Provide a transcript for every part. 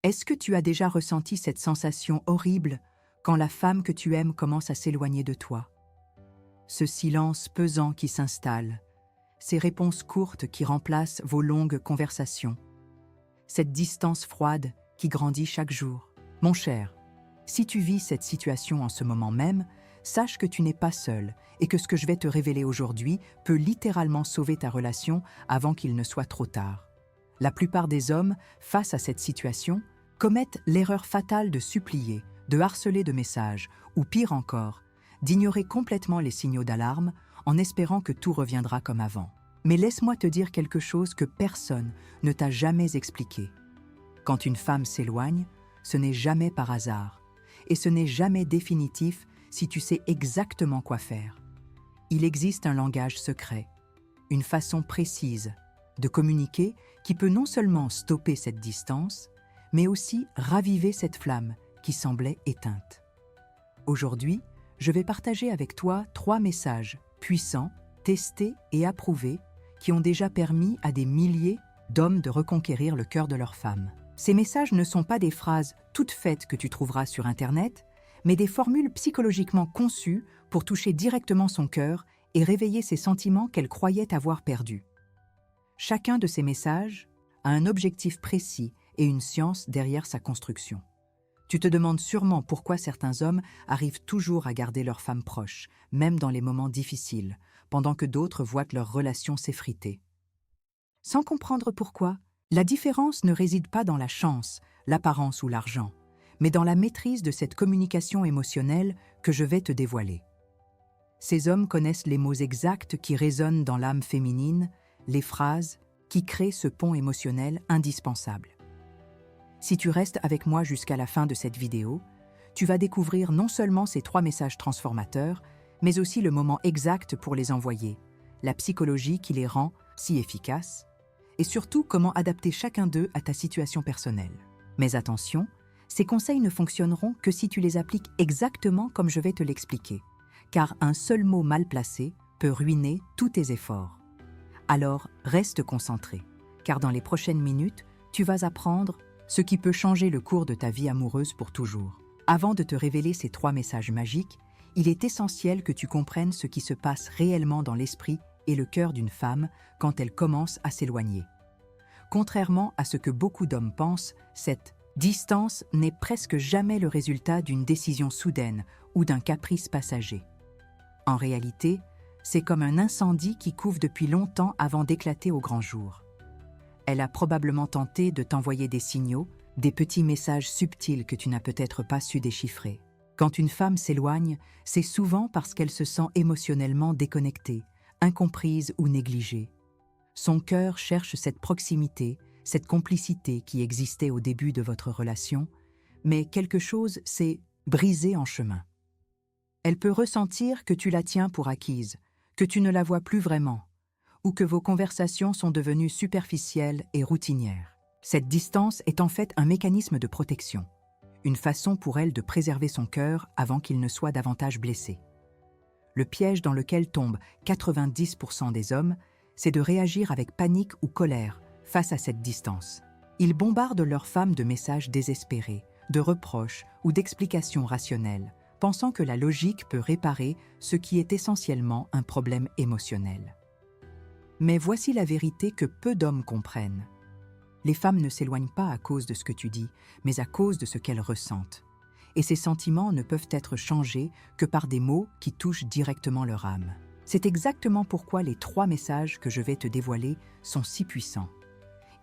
Est-ce que tu as déjà ressenti cette sensation horrible quand la femme que tu aimes commence à s'éloigner de toi? Ce silence pesant qui s'installe, ces réponses courtes qui remplacent vos longues conversations, cette distance froide qui grandit chaque jour. Mon cher, si tu vis cette situation en ce moment même, sache que tu n'es pas seul et que ce que je vais te révéler aujourd'hui peut littéralement sauver ta relation avant qu'il ne soit trop tard. La plupart des hommes, face à cette situation, commettent l'erreur fatale de supplier, de harceler de messages, ou pire encore, d'ignorer complètement les signaux d'alarme en espérant que tout reviendra comme avant. Mais laisse-moi te dire quelque chose que personne ne t'a jamais expliqué. Quand une femme s'éloigne, ce n'est jamais par hasard, et ce n'est jamais définitif si tu sais exactement quoi faire. Il existe un langage secret, une façon précise de communiquer qui peut non seulement stopper cette distance, mais aussi raviver cette flamme qui semblait éteinte. Aujourd'hui, je vais partager avec toi 3 messages puissants, testés et approuvés qui ont déjà permis à des milliers d'hommes de reconquérir le cœur de leur femme. Ces messages ne sont pas des phrases toutes faites que tu trouveras sur Internet, mais des formules psychologiquement conçues pour toucher directement son cœur et réveiller ses sentiments qu'elle croyait avoir perdus. Chacun de ces messages a un objectif précis et une science derrière sa construction. Tu te demandes sûrement pourquoi certains hommes arrivent toujours à garder leur femme proche, même dans les moments difficiles, pendant que d'autres voient leur relation s'effriter. Sans comprendre pourquoi, la différence ne réside pas dans la chance, l'apparence ou l'argent, mais dans la maîtrise de cette communication émotionnelle que je vais te dévoiler. Ces hommes connaissent les mots exacts qui résonnent dans l'âme féminine, les phrases qui créent ce pont émotionnel indispensable. Si tu restes avec moi jusqu'à la fin de cette vidéo, tu vas découvrir non seulement ces 3 messages transformateurs, mais aussi le moment exact pour les envoyer, la psychologie qui les rend si efficaces, et surtout comment adapter chacun d'eux à ta situation personnelle. Mais attention, ces conseils ne fonctionneront que si tu les appliques exactement comme je vais te l'expliquer, car un seul mot mal placé peut ruiner tous tes efforts. Alors, reste concentré, car dans les prochaines minutes, tu vas apprendre ce qui peut changer le cours de ta vie amoureuse pour toujours. Avant de te révéler ces 3 messages magiques, il est essentiel que tu comprennes ce qui se passe réellement dans l'esprit et le cœur d'une femme quand elle commence à s'éloigner. Contrairement à ce que beaucoup d'hommes pensent, cette distance n'est presque jamais le résultat d'une décision soudaine ou d'un caprice passager. En réalité, c'est comme un incendie qui couve depuis longtemps avant d'éclater au grand jour. Elle a probablement tenté de t'envoyer des signaux, des petits messages subtils que tu n'as peut-être pas su déchiffrer. Quand une femme s'éloigne, c'est souvent parce qu'elle se sent émotionnellement déconnectée, incomprise ou négligée. Son cœur cherche cette proximité, cette complicité qui existait au début de votre relation, mais quelque chose s'est brisé en chemin. Elle peut ressentir que tu la tiens pour acquise, que tu ne la vois plus vraiment, ou que vos conversations sont devenues superficielles et routinières. Cette distance est en fait un mécanisme de protection, une façon pour elle de préserver son cœur avant qu'il ne soit davantage blessé. Le piège dans lequel tombent 90% des hommes, c'est de réagir avec panique ou colère face à cette distance. Ils bombardent leur femme de messages désespérés, de reproches ou d'explications rationnelles, pensant que la logique peut réparer ce qui est essentiellement un problème émotionnel. Mais voici la vérité que peu d'hommes comprennent. Les femmes ne s'éloignent pas à cause de ce que tu dis, mais à cause de ce qu'elles ressentent. Et ces sentiments ne peuvent être changés que par des mots qui touchent directement leur âme. C'est exactement pourquoi les 3 messages que je vais te dévoiler sont si puissants.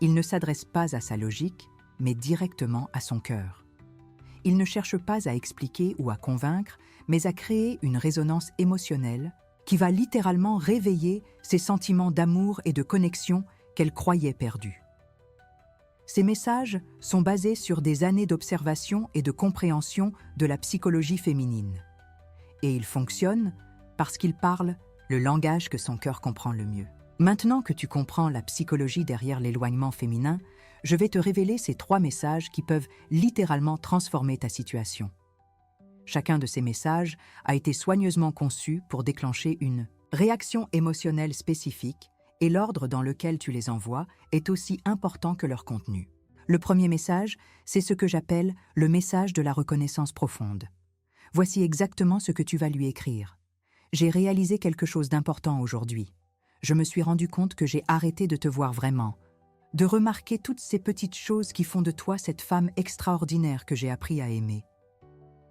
Ils ne s'adressent pas à sa logique, mais directement à son cœur. Ils ne cherchent pas à expliquer ou à convaincre, mais à créer une résonance émotionnelle qui va littéralement réveiller ces sentiments d'amour et de connexion qu'elle croyait perdus. Ces messages sont basés sur des années d'observation et de compréhension de la psychologie féminine. Et ils fonctionnent parce qu'ils parlent le langage que son cœur comprend le mieux. Maintenant que tu comprends la psychologie derrière l'éloignement féminin, je vais te révéler ces 3 messages qui peuvent littéralement transformer ta situation. Chacun de ces messages a été soigneusement conçu pour déclencher une réaction émotionnelle spécifique et l'ordre dans lequel tu les envoies est aussi important que leur contenu. Le premier message, c'est ce que j'appelle le message de la reconnaissance profonde. Voici exactement ce que tu vas lui écrire. J'ai réalisé quelque chose d'important aujourd'hui. Je me suis rendu compte que j'ai arrêté de te voir vraiment, de remarquer toutes ces petites choses qui font de toi cette femme extraordinaire que j'ai appris à aimer.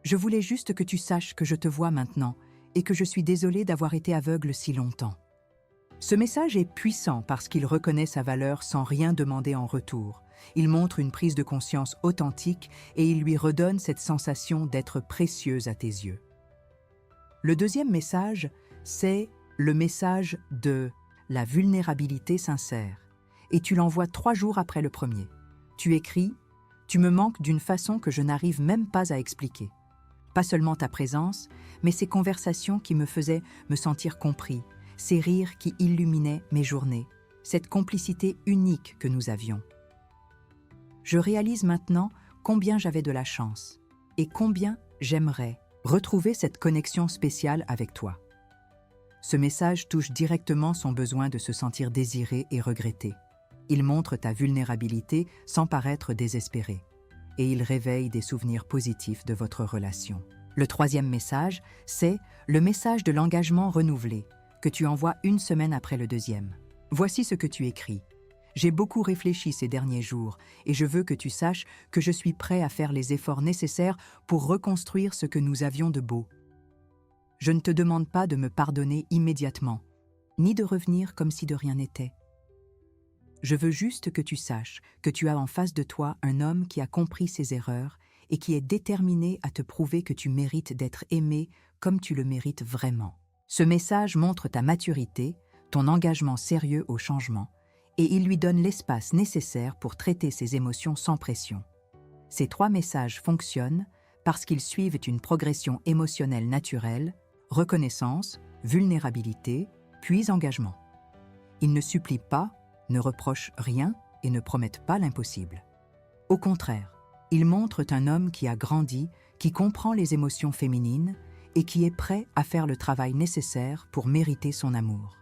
Je voulais juste que tu saches que je te vois maintenant et que je suis désolée d'avoir été aveugle si longtemps. Ce message est puissant parce qu'il reconnaît sa valeur sans rien demander en retour. Il montre une prise de conscience authentique et il lui redonne cette sensation d'être précieuse à tes yeux. Le deuxième message, c'est le message de la vulnérabilité sincère. Et tu l'envoies 3 jours après le premier. Tu écris « Tu me manques d'une façon que je n'arrive même pas à expliquer. Pas seulement ta présence, mais ces conversations qui me faisaient me sentir compris, ces rires qui illuminaient mes journées, cette complicité unique que nous avions. Je réalise maintenant combien j'avais de la chance et combien j'aimerais retrouver cette connexion spéciale avec toi. » Ce message touche directement son besoin de se sentir désiré et regretté. Il montre ta vulnérabilité sans paraître désespéré. Et il réveille des souvenirs positifs de votre relation. Le troisième message, c'est le message de l'engagement renouvelé, que tu envoies 1 semaine après le deuxième. Voici ce que tu écris. J'ai beaucoup réfléchi ces derniers jours et je veux que tu saches que je suis prêt à faire les efforts nécessaires pour reconstruire ce que nous avions de beau. Je ne te demande pas de me pardonner immédiatement, ni de revenir comme si de rien n'était. Je veux juste que tu saches que tu as en face de toi un homme qui a compris ses erreurs et qui est déterminé à te prouver que tu mérites d'être aimé comme tu le mérites vraiment. Ce message montre ta maturité, ton engagement sérieux au changement, et il lui donne l'espace nécessaire pour traiter ses émotions sans pression. Ces 3 messages fonctionnent parce qu'ils suivent une progression émotionnelle naturelle, reconnaissance, vulnérabilité, puis engagement. Ils ne supplient pas, ne reprochent rien et ne promettent pas l'impossible. Au contraire, ils montrent un homme qui a grandi, qui comprend les émotions féminines et qui est prêt à faire le travail nécessaire pour mériter son amour.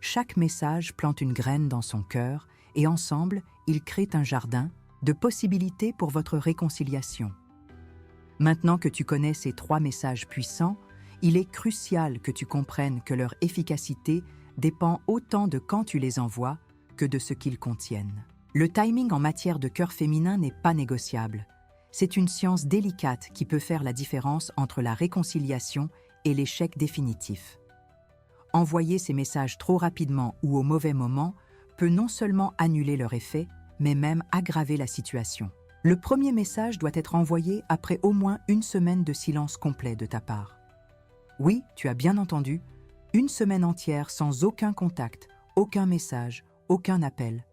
Chaque message plante une graine dans son cœur et ensemble, ils créent un jardin de possibilités pour votre réconciliation. Maintenant que tu connais ces 3 messages puissants, il est crucial que tu comprennes que leur efficacité dépend autant de quand tu les envoies que de ce qu'ils contiennent. Le timing en matière de cœur féminin n'est pas négociable. C'est une science délicate qui peut faire la différence entre la réconciliation et l'échec définitif. Envoyer ces messages trop rapidement ou au mauvais moment peut non seulement annuler leur effet, mais même aggraver la situation. Le premier message doit être envoyé après au moins 1 semaine de silence complet de ta part. Oui, tu as bien entendu, 1 semaine entière sans aucun contact, aucun message, aucun appel.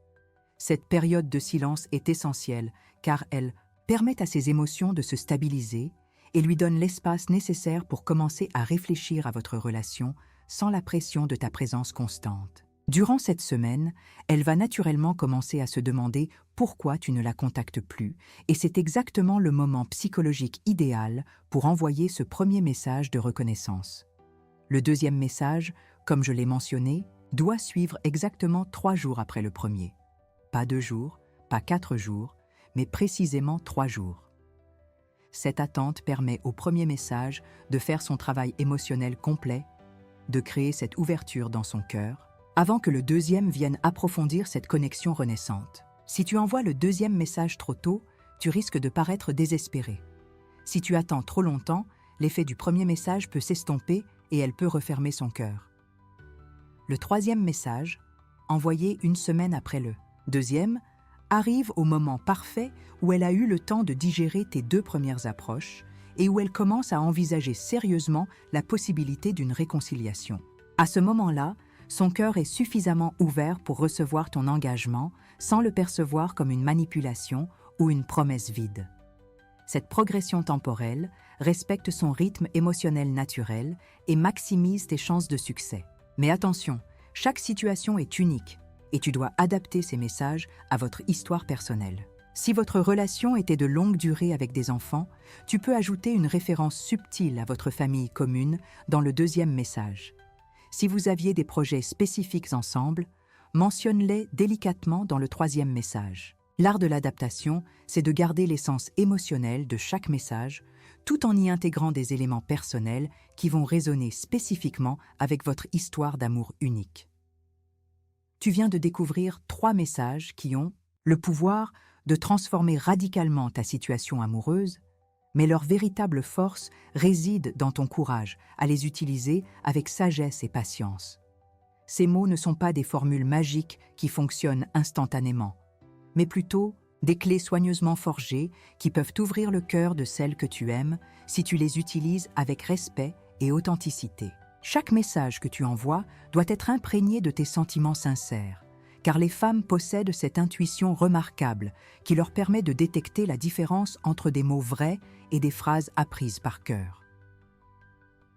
Cette période de silence est essentielle car elle permet à ses émotions de se stabiliser et lui donne l'espace nécessaire pour commencer à réfléchir à votre relation sans la pression de ta présence constante. Durant cette semaine, elle va naturellement commencer à se demander pourquoi tu ne la contactes plus et c'est exactement le moment psychologique idéal pour envoyer ce premier message de reconnaissance. Le deuxième message, comme je l'ai mentionné, doit suivre exactement 3 jours après le premier. Pas 2 jours, pas 4 jours, mais précisément 3 jours. Cette attente permet au premier message de faire son travail émotionnel complet, de créer cette ouverture dans son cœur, avant que le deuxième vienne approfondir cette connexion renaissante. Si tu envoies le deuxième message trop tôt, tu risques de paraître désespéré. Si tu attends trop longtemps, l'effet du premier message peut s'estomper et elle peut refermer son cœur. Le troisième message, envoyé 1 semaine après le deuxième, arrive au moment parfait où elle a eu le temps de digérer tes 2 premières approches et où elle commence à envisager sérieusement la possibilité d'une réconciliation. À ce moment-là, son cœur est suffisamment ouvert pour recevoir ton engagement sans le percevoir comme une manipulation ou une promesse vide. Cette progression temporelle respecte son rythme émotionnel naturel et maximise tes chances de succès. Mais attention, chaque situation est unique et tu dois adapter ces messages à votre histoire personnelle. Si votre relation était de longue durée avec des enfants, tu peux ajouter une référence subtile à votre famille commune dans le deuxième message. Si vous aviez des projets spécifiques ensemble, mentionne-les délicatement dans le troisième message. L'art de l'adaptation, c'est de garder l'essence émotionnelle de chaque message, tout en y intégrant des éléments personnels qui vont résonner spécifiquement avec votre histoire d'amour unique. Tu viens de découvrir 3 messages qui ont le pouvoir de transformer radicalement ta situation amoureuse, mais leur véritable force réside dans ton courage à les utiliser avec sagesse et patience. Ces mots ne sont pas des formules magiques qui fonctionnent instantanément, mais plutôt des clés soigneusement forgées qui peuvent ouvrir le cœur de celle que tu aimes si tu les utilises avec respect et authenticité. Chaque message que tu envoies doit être imprégné de tes sentiments sincères, car les femmes possèdent cette intuition remarquable qui leur permet de détecter la différence entre des mots vrais et des phrases apprises par cœur.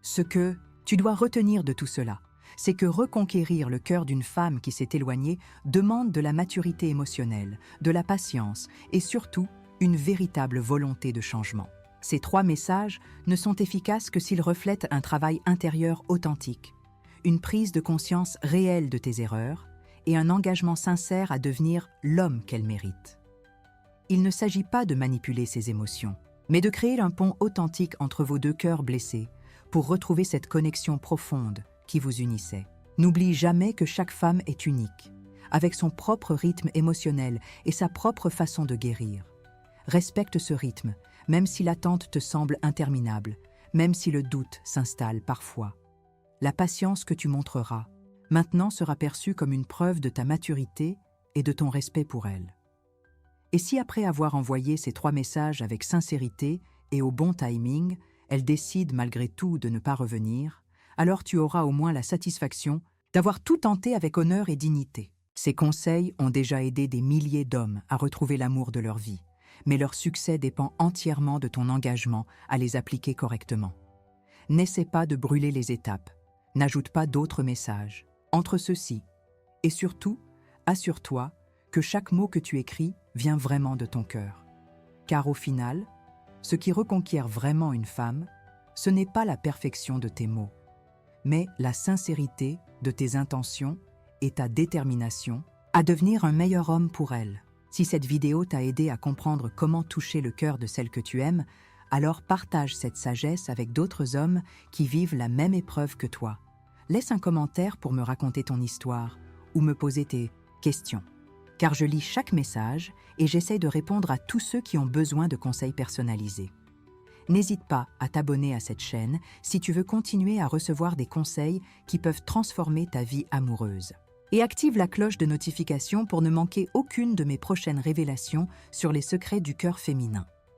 Ce que tu dois retenir de tout cela, c'est que reconquérir le cœur d'une femme qui s'est éloignée demande de la maturité émotionnelle, de la patience et surtout une véritable volonté de changement. Ces 3 messages ne sont efficaces que s'ils reflètent un travail intérieur authentique, une prise de conscience réelle de tes erreurs et un engagement sincère à devenir l'homme qu'elle mérite. Il ne s'agit pas de manipuler ses émotions, mais de créer un pont authentique entre vos 2 cœurs blessés pour retrouver cette connexion profonde qui vous unissait. N'oublie jamais que chaque femme est unique, avec son propre rythme émotionnel et sa propre façon de guérir. Respecte ce rythme, même si l'attente te semble interminable, même si le doute s'installe parfois. La patience que tu montreras maintenant sera perçue comme une preuve de ta maturité et de ton respect pour elle. Et si après avoir envoyé ces 3 messages avec sincérité et au bon timing, elle décide malgré tout de ne pas revenir, alors tu auras au moins la satisfaction d'avoir tout tenté avec honneur et dignité. Ces conseils ont déjà aidé des milliers d'hommes à retrouver l'amour de leur vie, mais leur succès dépend entièrement de ton engagement à les appliquer correctement. N'essaie pas de brûler les étapes, n'ajoute pas d'autres messages. Entre ceux-ci, et surtout, assure-toi que chaque mot que tu écris vient vraiment de ton cœur. Car au final, ce qui reconquiert vraiment une femme, ce n'est pas la perfection de tes mots, mais la sincérité de tes intentions et ta détermination à devenir un meilleur homme pour elle. Si cette vidéo t'a aidé à comprendre comment toucher le cœur de celle que tu aimes, alors partage cette sagesse avec d'autres hommes qui vivent la même épreuve que toi. Laisse un commentaire pour me raconter ton histoire ou me poser tes questions. Car je lis chaque message et j'essaie de répondre à tous ceux qui ont besoin de conseils personnalisés. N'hésite pas à t'abonner à cette chaîne si tu veux continuer à recevoir des conseils qui peuvent transformer ta vie amoureuse. Et active la cloche de notification pour ne manquer aucune de mes prochaines révélations sur les secrets du cœur féminin.